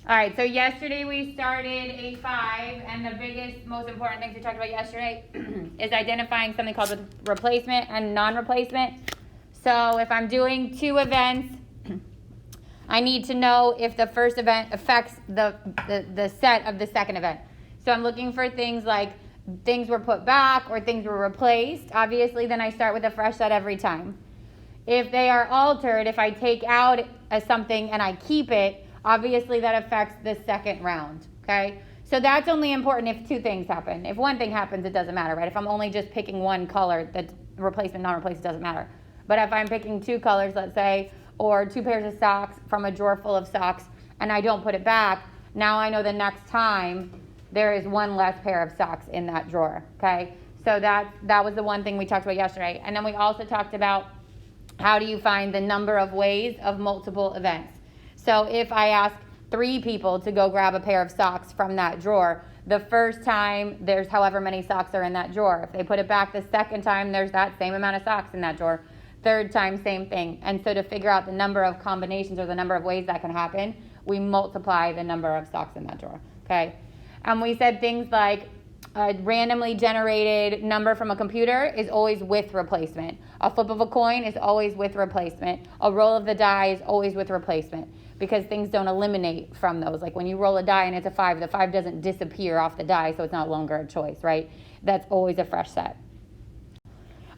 All right, so yesterday we started A5, and the biggest, most important things we talked about yesterday is identifying something called replacement and non-replacement. So if I'm doing two events, I need to know if the first event affects the set of the second event. So I'm looking for things like things were put back or things were replaced. Obviously, then I start with a fresh set every time. If they are altered, if I take out something and I keep it, obviously that affects the second round, okay? So that's only important if two things happen. If one thing happens, it doesn't matter, right? If I'm only just picking one color, the replacement, non-replacement doesn't matter. But if I'm picking two colors, let's say, or two pairs of socks from a drawer full of socks, and I don't put it back, now I know the next time there is one less pair of socks in that drawer, okay? So that was the one thing we talked about yesterday. And then we also talked about how do you find the number of ways of multiple events. So if I ask 3 people to go grab a pair of socks from that drawer, the first time there's however many socks are in that drawer. If they put it back the second time, there's that same amount of socks in that drawer. Third time, same thing. And so to figure out the number of combinations or the number of ways that can happen, we multiply the number of socks in that drawer, okay? And we said things like a randomly generated number from a computer is always with replacement. A flip of a coin is always with replacement. A roll of the die is always with replacement because things don't eliminate from those. Like when you roll a die and it's a 5, the 5 doesn't disappear off the die, so it's not longer a choice, right? That's always a fresh set.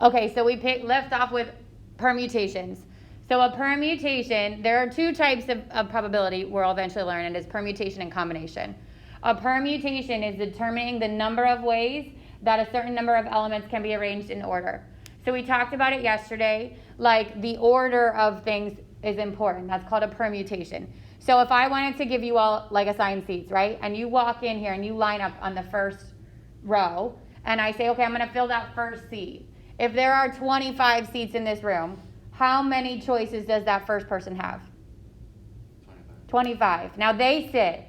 Okay, so we left off with permutations. So a permutation, there are 2 types of probability we'll eventually learn, and it's permutation and combination. A permutation is determining the number of ways that a certain number of elements can be arranged in order. So we talked about it yesterday, like the order of things is important. That's called a permutation. So if I wanted to give you all like assigned seats, right? And you walk in here and you line up on the first row, and I say, okay, I'm going to fill that first seat. If there are 25 seats in this room, how many choices does that first person have? 25. Now they sit.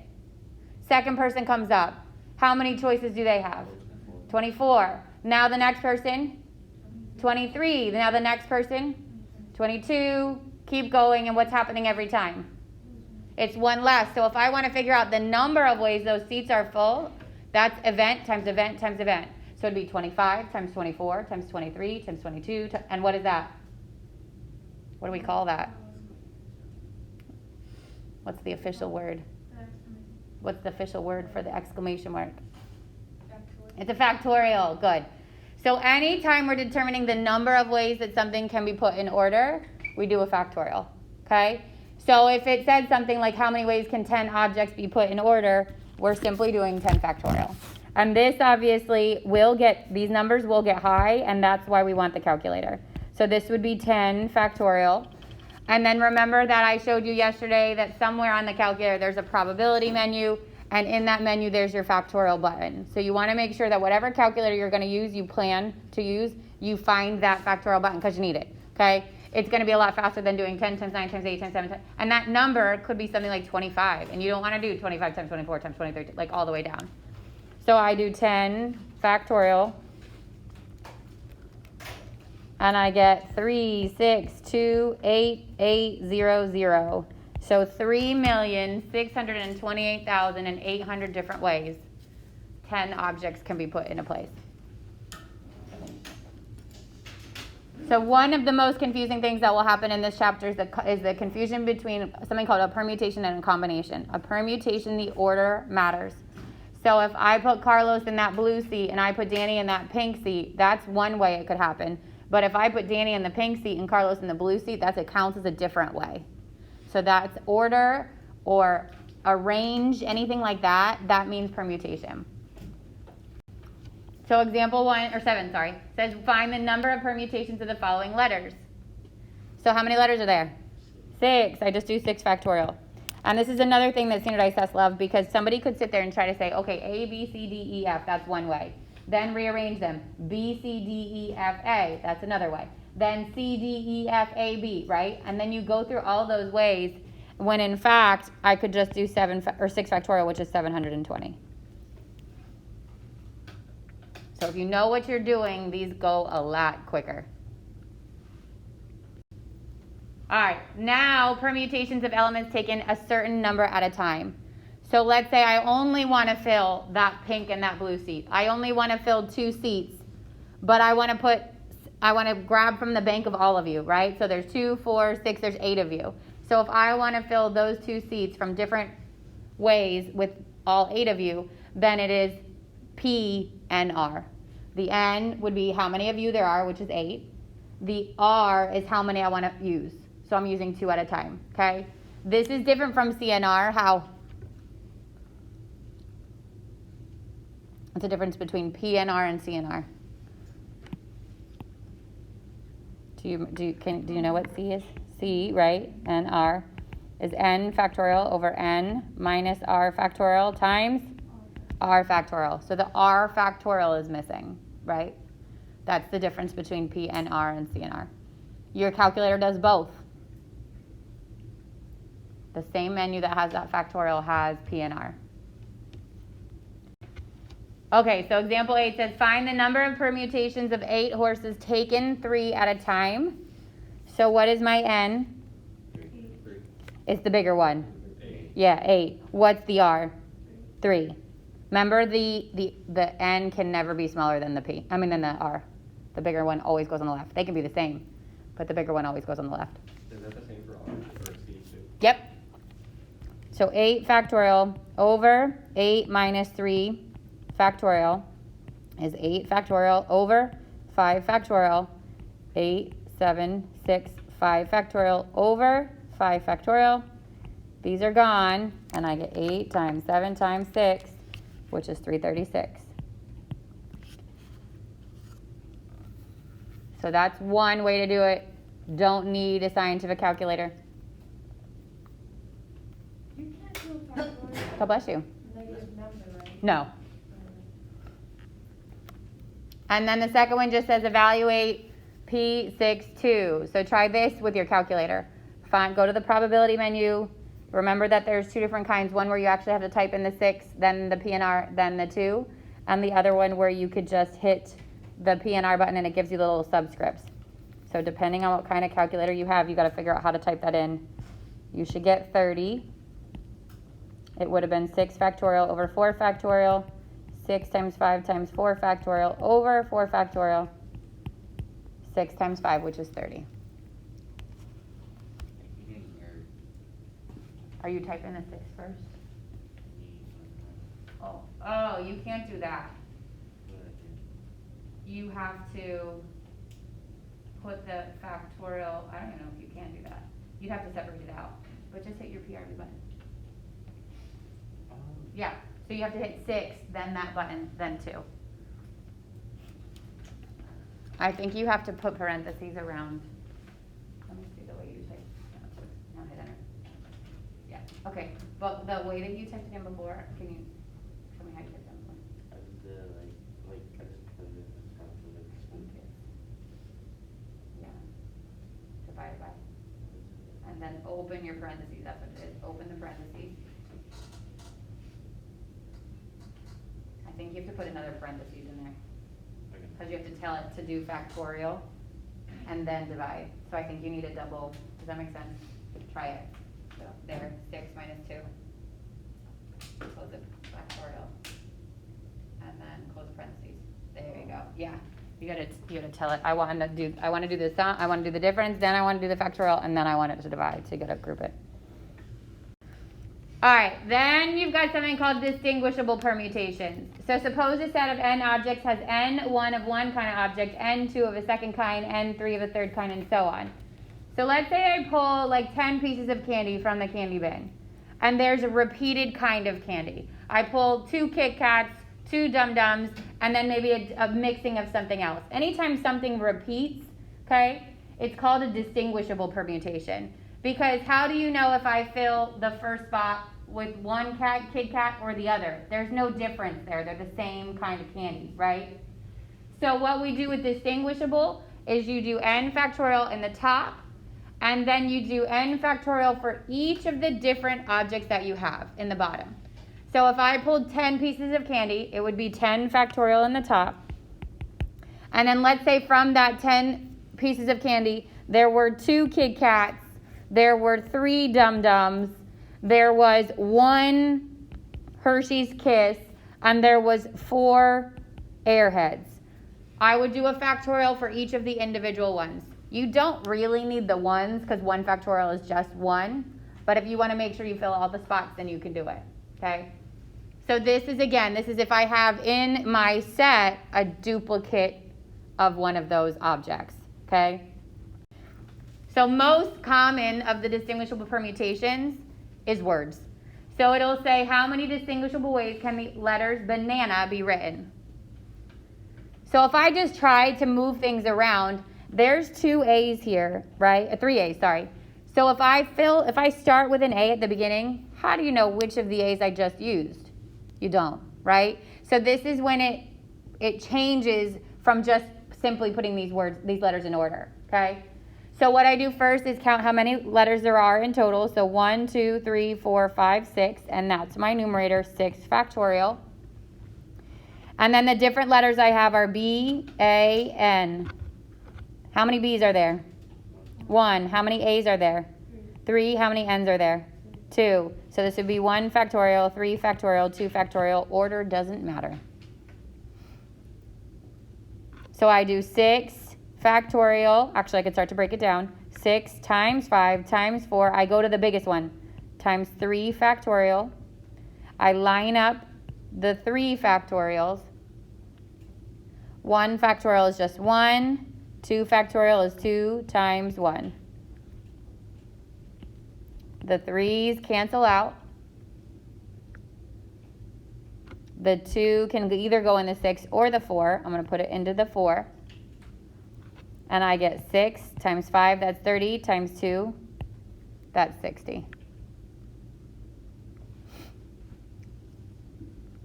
Second person comes up. How many choices do they have? 24. Now the next person? 23. Now the next person? 22. Keep going, and what's happening every time? It's one less. So if I want to figure out the number of ways those seats are full, that's event times event times event. So it'd be 25 times 24 times 23 times 22. And what is that? What do we call that? What's the official word? What's the official word for the exclamation mark? Factorial. It's a factorial. Good. So anytime we're determining the number of ways that something can be put in order, we do a factorial. Okay? So if it said something like how many ways can 10 objects be put in order, we're simply doing 10 factorial. And this obviously these numbers will get high, and that's why we want the calculator. So this would be 10 factorial. And then remember that I showed you yesterday that somewhere on the calculator there's a probability menu, and in that menu there's your factorial button. So you want to make sure that whatever calculator you're going to use, you plan to use, you find that factorial button because you need it, okay? It's going to be a lot faster than doing 10 times 9 times 8 times 7 times, and that number could be something like 25, and you don't want to do 25 times 24 times 23, like all the way down. So I do 10 factorial, and I get 3, 6, 2, 8, 8, 0, 0. So 3,628,800 different ways 10 objects can be put into place. So one of the most confusing things that will happen in this chapter is the confusion between something called a permutation and a combination. A permutation, the order matters. So if I put Carlos in that blue seat and I put Danny in that pink seat, that's one way it could happen. But if I put Danny in the pink seat and Carlos in the blue seat, it counts as a different way. So that's order or arrange, anything like that, that means permutation. So example 7 says find the number of permutations of the following letters. So how many letters are there? 6. I just do 6 factorial. And this is another thing that standardized tests love, because somebody could sit there and try to say, okay, A, B, C, D, E, F, that's one way. Then rearrange them. B, C, D, E, F, A, that's another way. Then C, D, E, F, A, B, right? And then you go through all those ways when in fact I could just do 6 factorial, which is 720. So if you know what you're doing, these go a lot quicker. All right, now permutations of elements taken a certain number at a time. So let's say I only want to fill that pink and that blue seat. I only want to fill 2 seats, but I want to grab from the bank of all of you, right? So there's 2, 4, 6, there's 8 of you. So if I want to fill those 2 seats from different ways with all 8 of you, then it is P N R. The N would be how many of you there are, which is 8. The R is how many I want to use. So I'm using 2 at a time, okay? This is different from CNR. How? What's the difference between PNR and CNR? Do you know what C is? C, right? And R is N factorial over N minus R factorial times R factorial. So the R factorial is missing, right? That's the difference between PNR and CNR. Your calculator does both. The same menu that has that factorial has PNR. Okay, so example 8 says, find the number of permutations of 8 horses taken 3 at a time. So what is my N? 3. It's the bigger one. 8. Yeah, 8. What's the R? 3. Remember, the N can never be smaller than than the R. The bigger one always goes on the left. They can be the same, but the bigger one always goes on the left. Is that the same for R or C too? Yep. So 8 factorial over 8 minus 3 factorial is 8 factorial over 5 factorial, 8, 7, 6, 5 factorial over 5 factorial. These are gone, and I get 8 times 7 times 6, which is 336. So that's one way to do it. Don't need a scientific calculator. You can't do a factorial. God bless you. Negative number, right? No. And then the second one just says evaluate P62. So try this with your calculator. Go to the probability menu. Remember that there's 2 different kinds. One where you actually have to type in the 6, then the PNR, then the 2. And the other one where you could just hit the PNR button and it gives you little subscripts. So depending on what kind of calculator you have, you got to figure out how to type that in. You should get 30. It would have been 6 factorial over 4 factorial. 6 times 5 times 4 factorial over 4 factorial. 6 times 5, which is 30. Are you typing the 6 first? Oh, you can't do that. You have to put the factorial, I don't even know if you can do that. You'd have to separate it out, but just hit your PRV button. Yeah, so you have to hit 6, then that button, then 2. I think you have to put parentheses around. Let me see the way you type. No, hit enter. Yeah, okay, but the way that you typed it in before, can you show me how you typed it in before? I just put it in the calculator. Yeah. Divided by. And then open your parentheses, that's what it is. Open the parentheses. I think you have to put another parentheses in there. Okay. Because you have to tell it to do factorial and then divide. So I think you need a double. Does that make sense? Try it. So there, 6 minus 2. Close the factorial. And then close the parentheses. There you go. Yeah. You gotta tell it. I want to do the sum. I want to do the difference. Then I want to do the factorial, and then I want it to divide. So you gotta group it. All right. Then you've got something called distinguishable permutations. So suppose a set of n objects has n1 of one kind of object, n2 of a second kind, n3 of a third kind, and so on. So let's say I pull like 10 pieces of candy from the candy bin, and there's a repeated kind of candy. I pull 2 Kit Kats, 2 Dum Dums, and then maybe a mixing of something else. Anytime something repeats, okay, it's called a distinguishable permutation. Because how do you know if I fill the first spot with one Kit Kat or the other? There's no difference there. They're the same kind of candy, right? So what we do with distinguishable is you do n factorial in the top, and then you do n factorial for each of the different objects that you have in the bottom. So if I pulled 10 pieces of candy, it would be 10 factorial in the top. And then let's say from that 10 pieces of candy, there were 2 Kit Kats, there were 3 Dum Dums, there was 1 Hershey's Kiss, and there was 4 Airheads. I would do a factorial for each of the individual ones. You don't really need the ones because 1 factorial is just 1. But if you want to make sure you fill all the spots, then you can do it. Okay? So this is if I have in my set a duplicate of one of those objects. Okay? So most common of the distinguishable permutations is words. So it'll say how many distinguishable ways can the letters banana be written. So if I just try to move things around, there's 2 A's here, right? 3 A's, sorry. So if I start with an A at the beginning, how do you know which of the A's I just used? You don't, right? So this is when it changes from just simply putting these letters in order, okay? So what I do first is count how many letters there are in total. So 1, 2, 3, 4, 5, 6, and that's my numerator, 6 factorial. And then the different letters I have are B, A, N. How many B's are there? 1. How many A's are there? 3. How many N's are there? 2. So this would be 1 factorial, 3 factorial, 2 factorial. Order doesn't matter. So I do 6 factorial. Actually, I could start to break it down. 6 times 5 times 4. I go to the biggest one. Times 3 factorial. I line up the 3 factorials. 1 factorial is just 1. 2 factorial is 2 times 1. The 3's cancel out. The 2 can either go in the 6 or the 4. I'm going to put it into the 4. And I get 6 times 5, that's 30, times 2, that's 60.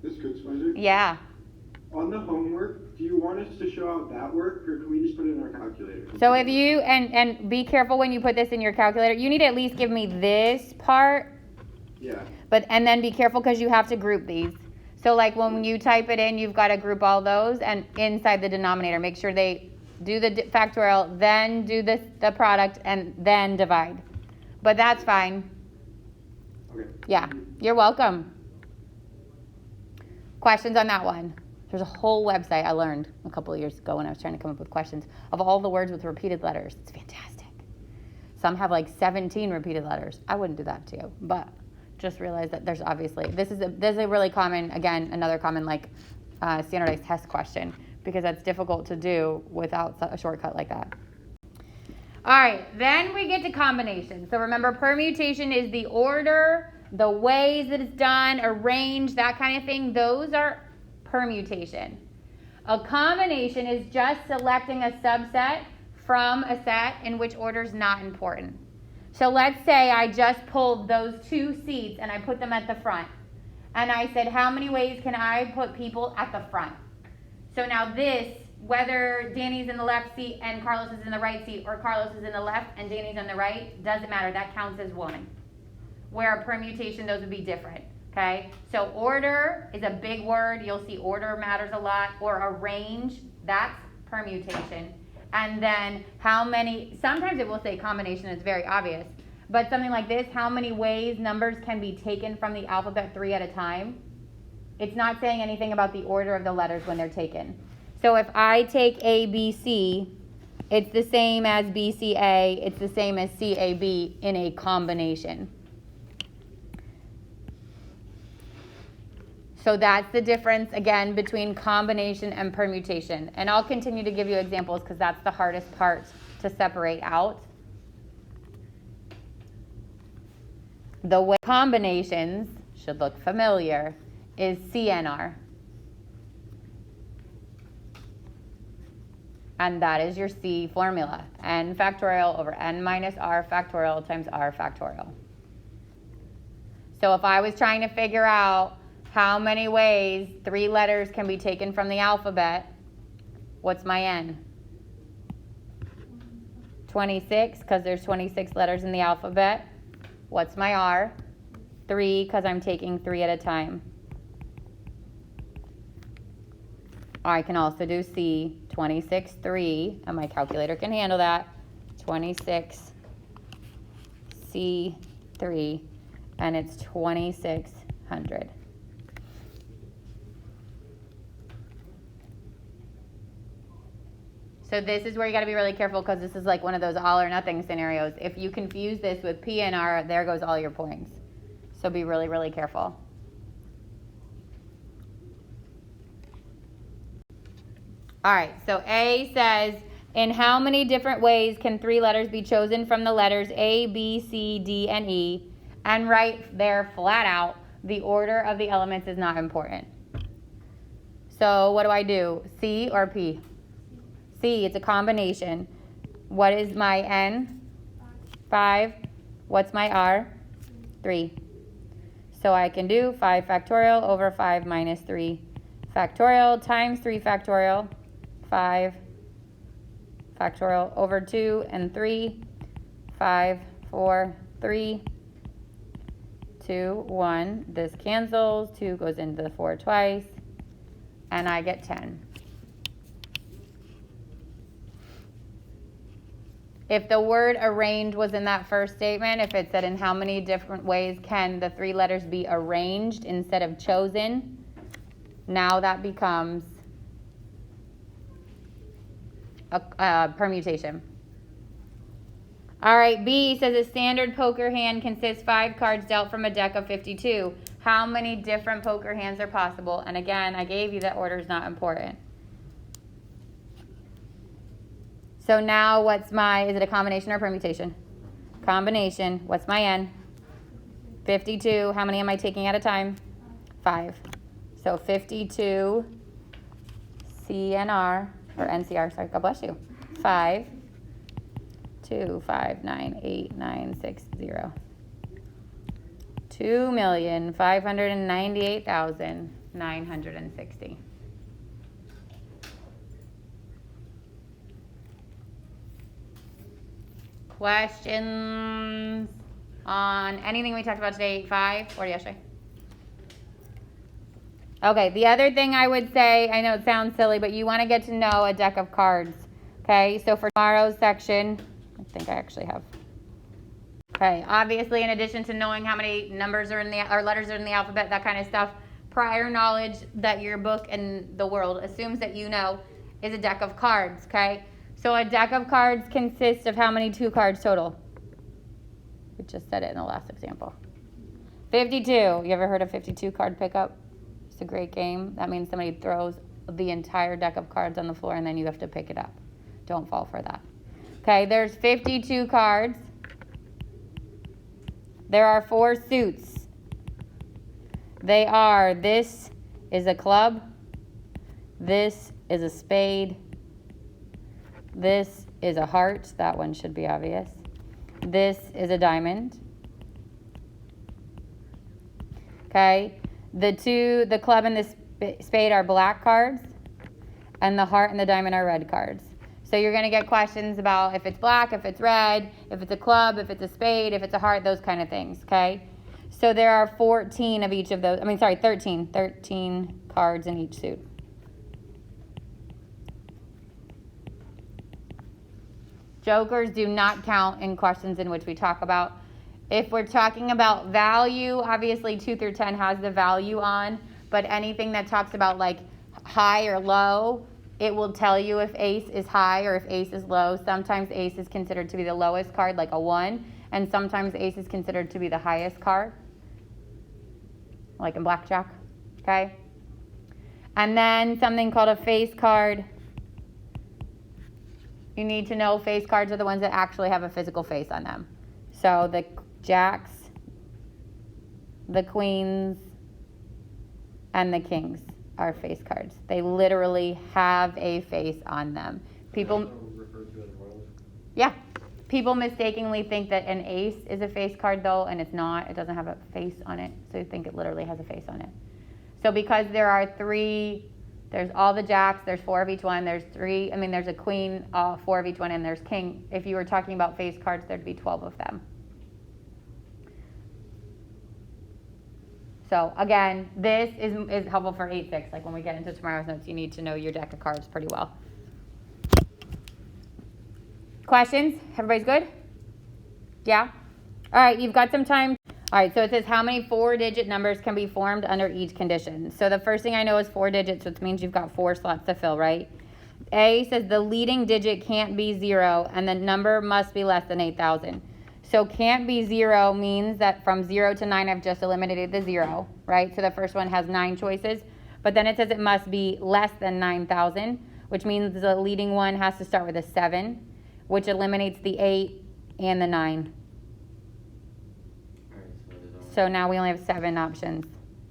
This good, Spicer? Yeah. On the homework, do you want us to show out that work, or can we just put it in our calculator? So if you, and be careful when you put this in your calculator, you need to at least give me this part. Yeah. And then be careful because you have to group these. So like when you type it in, you've got to group all those, and inside the denominator, make sure they do the factorial, then do the product, and then divide. But that's fine. Okay. Yeah, you're welcome. Questions on that one? There's a whole website I learned a couple of years ago when I was trying to come up with questions of all the words with repeated letters. It's fantastic. Some have like 17 repeated letters. I wouldn't do that to you, but just realize that there's obviously, this is a really common, again, another common like standardized test question, because that's difficult to do without a shortcut like that. All right, then we get to combination. So remember, permutation is the order, the ways that it's done, arranged, that kind of thing. Those are permutation. A combination is just selecting a subset from a set in which order is not important. So let's say I just pulled those 2 seats and I put them at the front. And I said, how many ways can I put people at the front? So now this, whether Danny's in the left seat and Carlos is in the right seat, or Carlos is in the left and Danny's on the right, doesn't matter. That counts as 1. Where a permutation, those would be different. Okay? So order is a big word. You'll see order matters a lot. Or arrange, that's permutation. And then how many, sometimes it will say combination, it's very obvious. But something like this, how many ways numbers can be taken from the alphabet 3 at a time? It's not saying anything about the order of the letters when they're taken. So if I take A, B, C, it's the same as B, C, A. It's the same as C, A, B in a combination. So that's the difference, again, between combination and permutation. And I'll continue to give you examples because that's the hardest part to separate out. The way combinations should look familiar is CNR. And that is your C formula. N factorial over N minus R factorial times R factorial. So if I was trying to figure out how many ways 3 letters can be taken from the alphabet, what's my N? 26, because there's 26 letters in the alphabet. What's my R? 3, because I'm taking 3 at a time. I can also do C, 26, 3, and my calculator can handle that. 26, C, 3, and it's 2600. So this is where you got to be really careful because this is like one of those all or nothing scenarios. If you confuse this with P and R, there goes all your points. So be really, really careful. All right, so A says, in how many different ways can 3 letters be chosen from the letters A, B, C, D, and E? And write there flat out, the order of the elements is not important. So what do? C or P? C, it's a combination. What is my N? 5. What's my R? 3. So I can do 5 factorial over 5 minus 3 factorial times 3 factorial, 5 factorial over 2 and 3, 5, 4, 3, 2, 1. This cancels. 2 goes into the 4 twice. And I get 10. If the word arranged was in that first statement, if it said in how many different ways can the 3 letters be arranged instead of chosen, now that becomes a permutation. All right, B says a standard poker hand consists 5 cards dealt from a deck of 52. How many different poker hands are possible? And again, I gave you that order is not important. So now is it a combination or permutation? Combination. What's my N? 52. How many am I taking at a time? 5. So 52 CNR, or NCR, sorry, God bless you. 5, 2, 5, 9, 8, 9, 6, 0. 2,598,960. Questions on anything we talked about today? 5 or yesterday? Okay, the other thing I would say, I know it sounds silly, but you want to get to know a deck of cards. Okay, so for tomorrow's section, I think I actually have. Okay, obviously in addition to knowing how many numbers are in the, or letters are in the alphabet, that kind of stuff, prior knowledge that your book and the world assumes that you know is a deck of cards, okay? So a deck of cards consists of how many 2 cards total? We just said it in the last example. 52. You ever heard of 52 card pickup? It's a great game. That means somebody throws the entire deck of cards on the floor and then you have to pick it up. Don't fall for that. Okay, there's 52 cards. There are 4 suits. They are, this is a club. This is a spade. This is a heart. That one should be obvious. This is a diamond. Okay. The club and the spade are black cards, and the heart and the diamond are red cards. So you're going to get questions about if it's black, if it's red, if it's a club, if it's a spade, if it's a heart, those kind of things, okay? So there are 14 of each of those. 13 cards in each suit. Jokers do not count in questions in which we talk about. If we're talking about value, obviously 2 through 10 has the value on, but anything that talks about like high or low, it will tell you if ace is high or if ace is low. Sometimes ace is considered to be the lowest card, like a 1, and sometimes ace is considered to be the highest card, like in blackjack, okay? And then something called a face card. You need to know face cards are the ones that actually have a physical face on them. So the jacks, the queens, and the kings are face cards. They literally have a face on them. People referred to as royals. Yeah. People mistakenly think that an ace is a face card though, and it's not. It doesn't have a face on it. So you think it literally has a face on it. So because there are 3, there's all the jacks, there's 4 of each one, there's a queen, 4 of each one, and there's king. If you were talking about face cards, there'd be 12 of them. So again, this is helpful for 8-6. Like when we get into tomorrow's notes, you need to know your deck of cards pretty well. Questions? Everybody's good? Yeah? All right, you've got some time. All right, so it says how many 4-digit numbers can be formed under each condition. So the first thing I know is 4 digits, which means you've got 4 slots to fill, right? A says the leading digit can't be 0 and the number must be less than 8,000. So can't be 0 means that from 0 to 9 I've just eliminated the 0, right? So the first one has 9 choices. But then it says it must be less than 9,000, which means the leading one has to start with a 7, which eliminates the 8 and the 9. Alright, so there's only. So now we only have 7 options.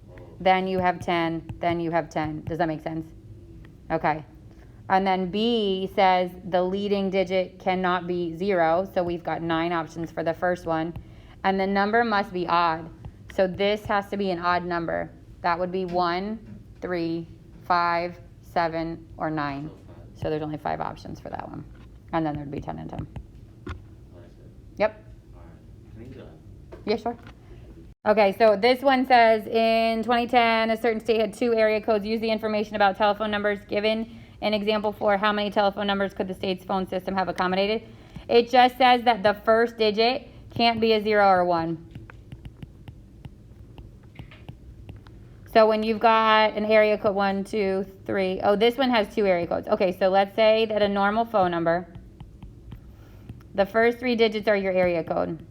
Oh. Then you have 10, then you have 10. Does that make sense? Okay. And then B says the leading digit cannot be 0, so we've got 9 options for the first one. And the number must be odd. So this has to be an odd number. That would be 1, 3, 5, 7, or 9. So there's only 5 options for that one. And then there'd be 10 and 10. Oh, that's it. Yep. Alright, can I do that? Yeah, sure. Okay, so this one says in 2010, a certain state had 2 area codes. Use the information about telephone numbers given in example 4. How many telephone numbers could the state's phone system have accommodated? It just says that the first digit can't be a 0 or a 1. So when you've got an area code 1, 2, 3. Oh, this one has 2 area codes. Okay, so let's say that a normal phone number, the first 3 digits are your area code.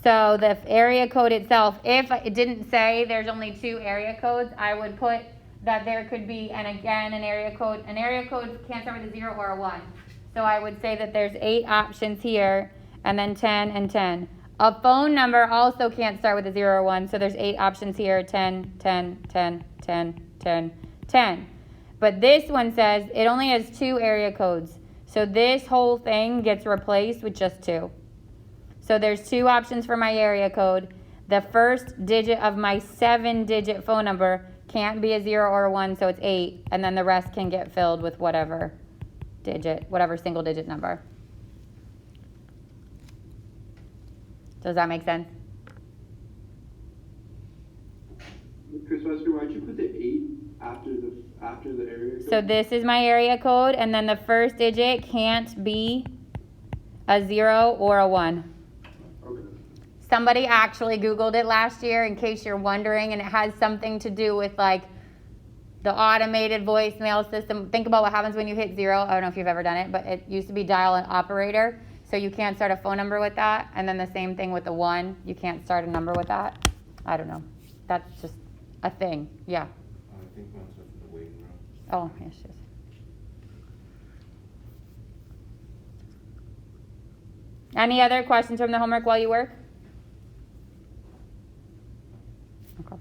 So the area code itself, if it didn't say there's only 2 area codes, I would put that there could be, and again, an area code. An area code can't start with a 0 or a 1. So I would say that there's 8 options here, and then 10 and 10. A phone number also can't start with a 0 or 1, so there's 8 options here, 10, 10, 10, 10, 10, 10. But this one says it only has 2 area codes. So this whole thing gets replaced with just 2. So there's 2 options for my area code. The first digit of my 7-digit phone number can't be a 0 or a 1, so it's 8. And then the rest can get filled with whatever digit, whatever single digit number. Does that make sense? Chris Wesker, why'd you put the 8 after the area code? So this is my area code, and then the first digit can't be a 0 or a 1. Okay. Somebody actually Googled it last year, in case you're wondering, and it has something to do with like the automated voicemail system. Think about what happens when you hit 0. I don't know if you've ever done it, but it used to be dial an operator, so you can't start a phone number with that. And then the same thing with the 1, you can't start a number with that. I don't know. That's just a thing. Yeah. I think one's in the waiting room. Oh, yes, yes. Any other questions from the homework while you work? Okay.